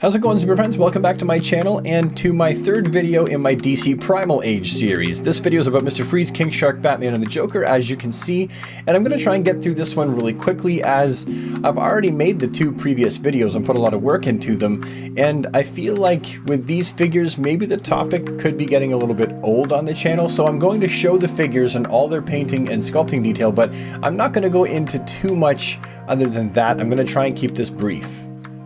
How's it going, super friends? Welcome back to my channel and to my third video in my DC Primal Age series. This video is about Mr. Freeze, King Shark, Batman, and the Joker, as you can see, and I'm going to try and get through this one really quickly as I've already made the two previous videos and put a lot of work into them, and I feel like with these figures, maybe the topic could be getting a little bit old on the channel, so I'm going to show the figures and all their painting and sculpting detail, but I'm not going to go into too much other than that. I'm going to try and keep this brief.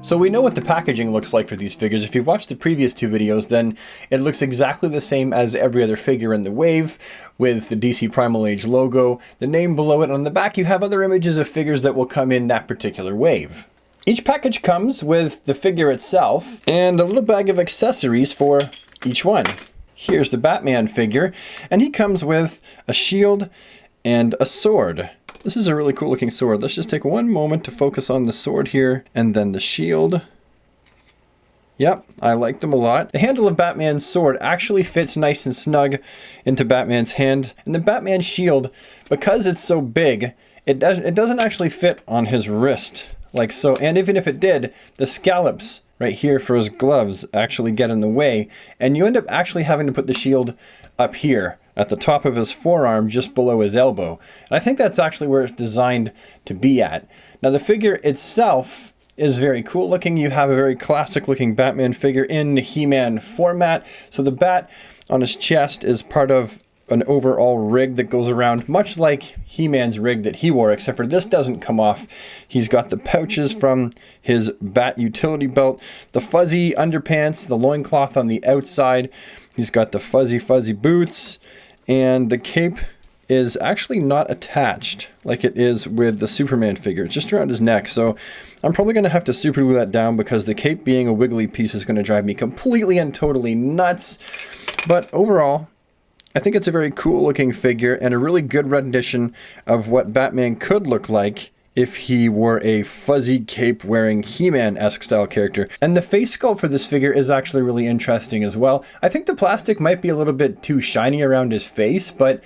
So we know what the packaging looks like for these figures. If you've watched the previous two videos, then it looks exactly the same as every other figure in the wave, with the DC Primal Age logo, the name below it. On the back, you have other images of figures that will come in that particular wave. Each package comes with the figure itself and a little bag of accessories for each one. Here's the Batman figure, and he comes with a shield and a sword. This is a really cool looking sword. Let's just take one moment to focus on the sword here and then the shield. Yep, I like them a lot. The handle of Batman's sword actually fits nice and snug into Batman's hand. And the Batman shield, because it's so big, it doesn't actually fit on his wrist like so. And even if it did, the scallops right here for his gloves actually get in the way. And you end up actually having to put the shield up here at the top of his forearm, just below his elbow. And I think that's actually where it's designed to be at. Now the figure itself is very cool looking. You have a very classic looking Batman figure in the He-Man format. So the bat on his chest is part of an overall rig that goes around, much like He-Man's rig that he wore, except for this doesn't come off. He's got the pouches from his bat utility belt, the fuzzy underpants, the loincloth on the outside. He's got the fuzzy boots, and the cape is actually not attached like it is with the Superman figure. It's just around his neck, so I'm probably going to have to super glue that down because the cape being a wiggly piece is going to drive me completely and totally nuts. But overall, I think it's a very cool looking figure and a really good rendition of what Batman could look like if he were a fuzzy cape wearing He-Man-esque style character. And the face sculpt for this figure is actually really interesting as well. I think the plastic might be a little bit too shiny around his face, but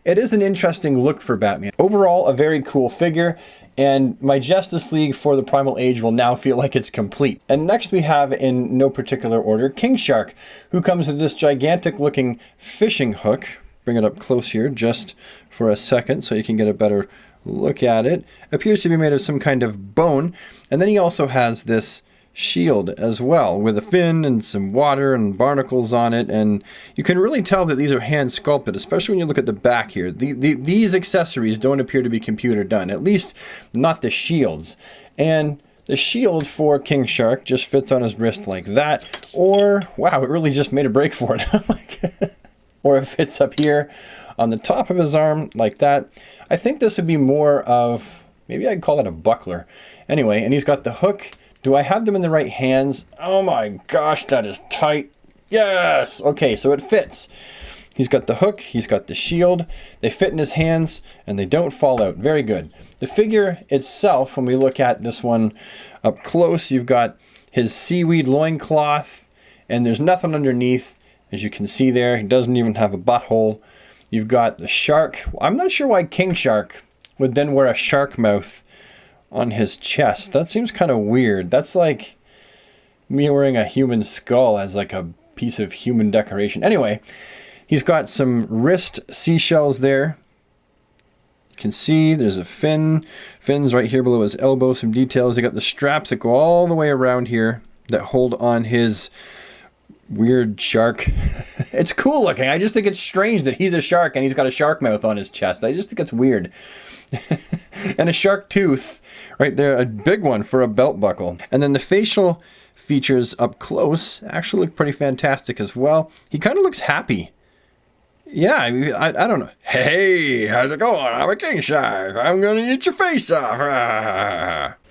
it is an interesting look for Batman. Overall, a very cool figure, and my Justice League for the Primal Age will now feel like it's complete. And next we have, in no particular order, King Shark, who comes with this gigantic looking fishing hook. Bring it up close here just for a second so you can get a better look at it. Appears to be made of some kind of bone, and then he also has this shield as well with a fin and some water and barnacles on it, and you can really tell that these are hand sculpted, especially when you look at the back here. These accessories don't appear to be computer done, at least not the shields. And the shield for King Shark just fits on his wrist like that, or wow, it really just made a break for it. Or it fits up here on the top of his arm like that. I think this would be more of, maybe I'd call it a buckler. Anyway, and he's got the hook. Do I have them in the right hands? Oh my gosh, that is tight. Yes! Okay, so it fits. He's got the hook, he's got the shield. They fit in his hands and they don't fall out. Very good. The figure itself, when we look at this one up close, you've got his seaweed loincloth and there's nothing underneath. As you can see there, he doesn't even have a butthole. You've got the shark. I'm not sure why King Shark would then wear a shark mouth on his chest. That seems kind of weird. That's like me wearing a human skull as like a piece of human decoration. Anyway, he's got some wrist seashells there. You can see there's a fins right here below his elbow, some details. They got the straps that go all the way around here that hold on his weird shark. It's cool looking. I just think it's strange that he's a shark and he's got a shark mouth on his chest. I just think it's weird. And a shark tooth right there, a big one for a belt buckle. And then the facial features up close actually look pretty fantastic as well. He kind of looks happy. Yeah, I don't know. Hey, how's it going? I'm a King Shark. I'm gonna eat your face off.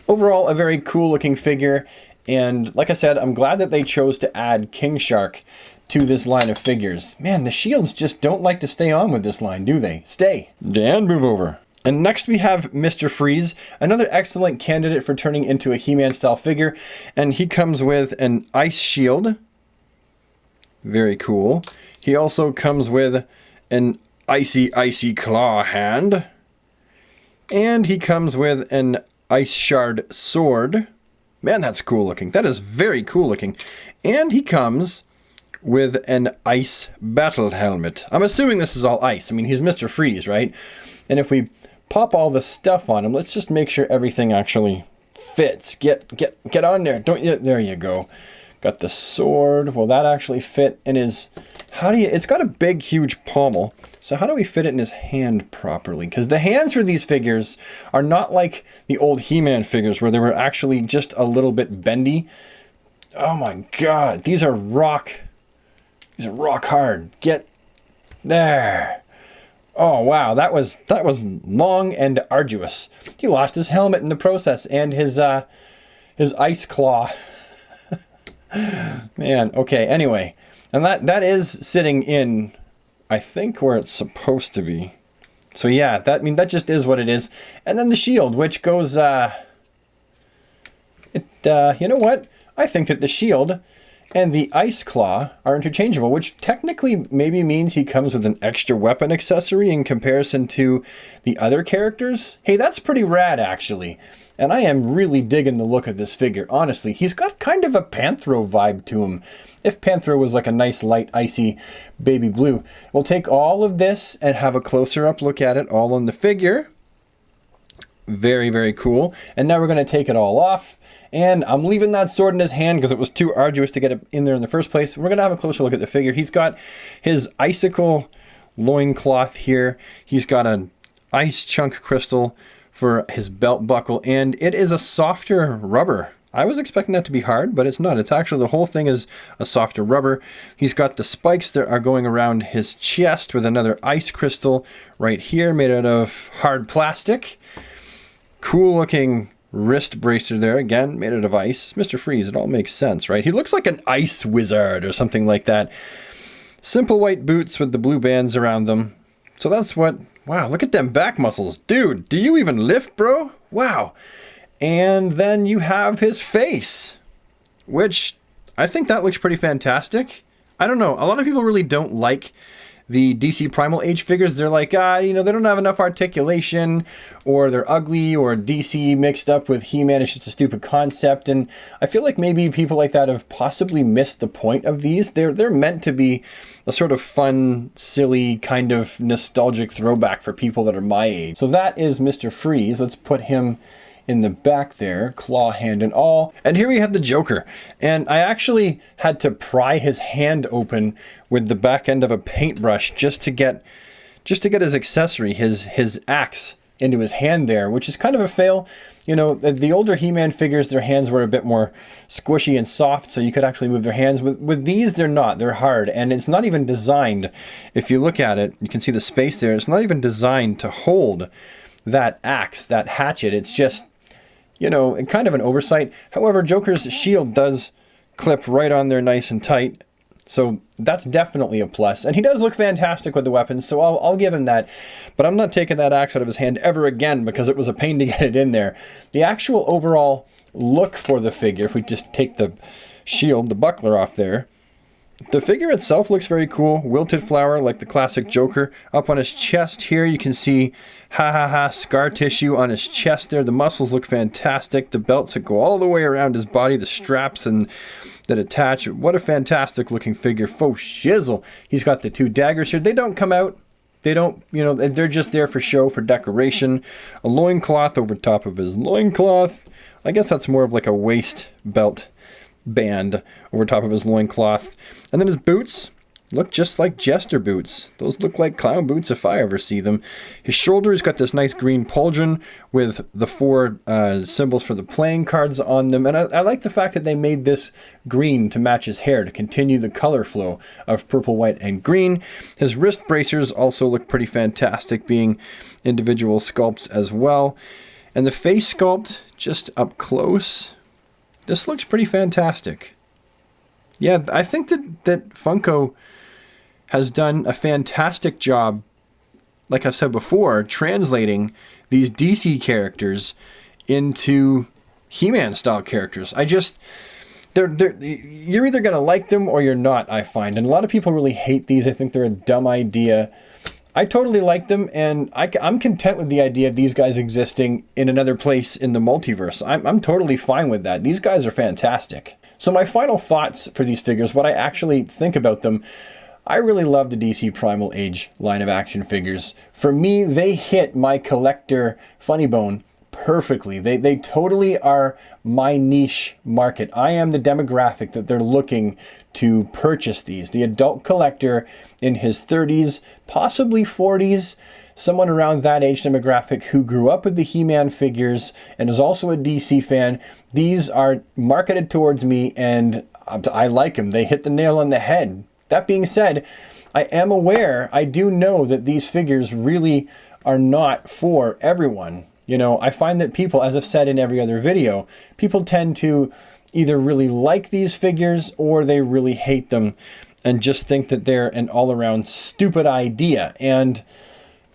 Overall, a very cool looking figure. And like I said, I'm glad that they chose to add King Shark to this line of figures. Man, the shields just don't like to stay on with this line, do they? Stay. Dan, move over. And next we have Mr. Freeze, another excellent candidate for turning into a He-Man style figure. And he comes with an ice shield. Very cool. He also comes with an icy claw hand. And he comes with an ice shard sword. Man, that's cool looking. That is very cool looking. And he comes with an ice battle helmet. I'm assuming this is all ice. I mean, he's Mr. Freeze, right? And if we pop all the stuff on him, let's just make sure everything actually fits. Get on there. Don't you? There you go. Got the sword. Will that actually fit in his... It's got a big, huge pommel. So how do we fit it in his hand properly? Because the hands for these figures are not like the old He-Man figures where they were actually just a little bit bendy. Oh my God, these are rock hard. Get there. Oh wow, that was long and arduous. He lost his helmet in the process and his ice claw. Man, okay, anyway. And that is sitting in, I think, where it's supposed to be. So yeah, that just is what it is. And then the shield, which goes, you know what? I think that the shield and the ice claw are interchangeable, which technically maybe means he comes with an extra weapon accessory in comparison to the other characters. Hey, that's pretty rad, actually. And I am really digging the look of this figure, honestly. He's got kind of a Panthro vibe to him. If Panthro was like a nice, light, icy baby blue. We'll take all of this and have a closer up look at it all on the figure. Very, very cool. And now we're going to take it all off. And I'm leaving that sword in his hand because it was too arduous to get it in there in the first place. We're going to have a closer look at the figure. He's got his icicle loincloth here. He's got an ice chunk crystal for his belt buckle, and it is a softer rubber. I was expecting that to be hard, but it's not. It's actually, the whole thing is a softer rubber. He's got the spikes that are going around his chest with another ice crystal right here made out of hard plastic. Cool looking wrist bracer there, again, made out of ice. It's Mr. Freeze, it all makes sense, right? He looks like an ice wizard or something like that. Simple white boots with the blue bands around them. So that's what... Wow, look at them back muscles. Dude, do you even lift, bro? Wow. And then you have his face, which I think that looks pretty fantastic. I don't know. A lot of people really don't like the DC Primal Age figures. They're like, you know, they don't have enough articulation, or they're ugly, or DC mixed up with He-Man is just a stupid concept. And I feel like maybe people like that have possibly missed the point of these. They're meant to be a sort of fun, silly, kind of nostalgic throwback for people that are my age. So that is Mr. Freeze. Let's put him in the back there, claw, hand, and all. And here we have the Joker. And I actually had to pry his hand open with the back end of a paintbrush just to get his accessory, his axe, into his hand there, which is kind of a fail. You know, the older He-Man figures, their hands were a bit more squishy and soft, so you could actually move their hands. With these, they're not. They're hard, and it's not even designed. If you look at it, you can see the space there. It's not even designed to hold that axe, that hatchet. It's just, you know, kind of an oversight. However, Joker's shield does clip right on there nice and tight. So that's definitely a plus. And he does look fantastic with the weapons, so I'll give him that. But I'm not taking that axe out of his hand ever again because it was a pain to get it in there. The actual overall look for the figure, if we just take the shield, the buckler off there, the figure itself looks very cool. Wilted flower like the classic Joker. Up on his chest here you can see scar tissue on his chest there. The muscles look fantastic. The belts that go all the way around his body, the straps and that attach. What a fantastic looking figure. Faux shizzle. He's got the two daggers here. They don't come out. They don't, you know, they're just there for show, for decoration. A loincloth over top of his loincloth. I guess that's more of like a waist belt band over top of his loincloth. And then his boots look just like Jester boots. Those look like clown boots if I ever see them. His shoulder, he's got this nice green pauldron with the four symbols for the playing cards on them. And I like the fact that they made this green to match his hair to continue the color flow of purple, white, and green. His wrist bracers also look pretty fantastic, being individual sculpts as well. And the face sculpt, just up close, this looks pretty fantastic. Yeah, I think that Funko has done a fantastic job, like I said before, translating these DC characters into He-Man style characters. You're either going to like them or you're not, I find. And a lot of people really hate these. I think they're a dumb idea. I totally like them, and I'm content with the idea of these guys existing in another place in the multiverse. I'm totally fine with that. These guys are fantastic. So my final thoughts for these figures, what I actually think about them, I really love the DC Primal Age line of action figures. For me, they hit my collector funny bone perfectly. They totally are my niche market. I am the demographic that they're looking to purchase these. The adult collector in his 30s, possibly 40s, someone around that age demographic who grew up with the He-Man figures and is also a DC fan. These are marketed towards me, and I like them. They hit the nail on the head. That being said, I am aware, I do know that these figures really are not for everyone. You know, I find that people, as I've said in every other video, people tend to either really like these figures or they really hate them and just think that they're an all-around stupid idea. And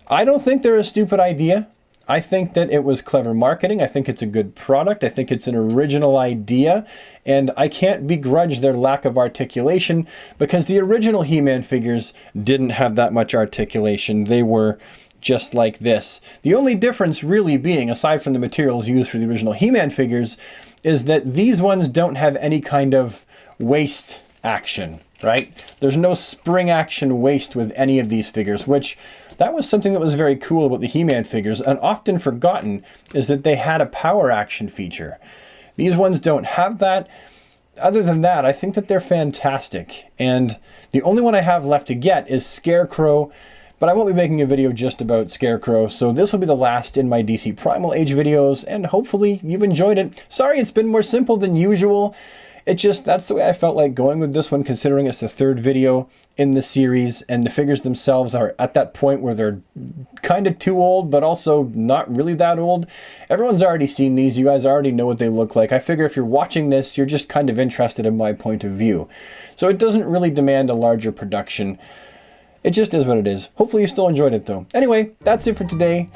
I don't think they're a stupid idea. I think that it was clever marketing. I think it's a good product. I think it's an original idea. And I can't begrudge their lack of articulation because the original He-Man figures didn't have that much articulation. They were just like this. The only difference really being, aside from the materials used for the original He-Man figures, is that these ones don't have any kind of waist action, right? There's no spring action waist with any of these figures, which that was something that was very cool about the He-Man figures, and often forgotten is that they had a power action feature. These ones don't have that. Other than that, I think that they're fantastic. And the only one I have left to get is Scarecrow, but I won't be making a video just about Scarecrow, so this will be the last in my DC Primal Age videos, and hopefully you've enjoyed it. Sorry it's been more simple than usual. It just, that's the way I felt like going with this one, considering it's the third video in the series, and the figures themselves are at that point where they're kind of too old, but also not really that old. Everyone's already seen these. You guys already know what they look like. I figure if you're watching this, you're just kind of interested in my point of view. So it doesn't really demand a larger production. It just is what it is. Hopefully you still enjoyed it though. Anyway, that's it for today.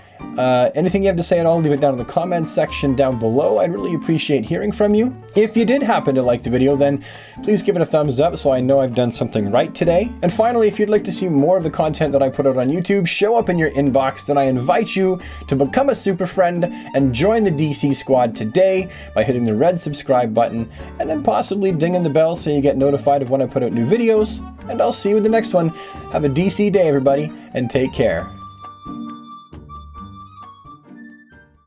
Anything you have to say at all, leave it down in the comments section down below. I'd really appreciate hearing from you. If you did happen to like the video, then please give it a thumbs up so I know I've done something right today. And finally, if you'd like to see more of the content that I put out on YouTube show up in your inbox, then I invite you to become a super friend and join the DC squad today by hitting the red subscribe button and then possibly dinging the bell so you get notified of when I put out new videos. And I'll see you in the next one. Have a DC day, everybody, and take care.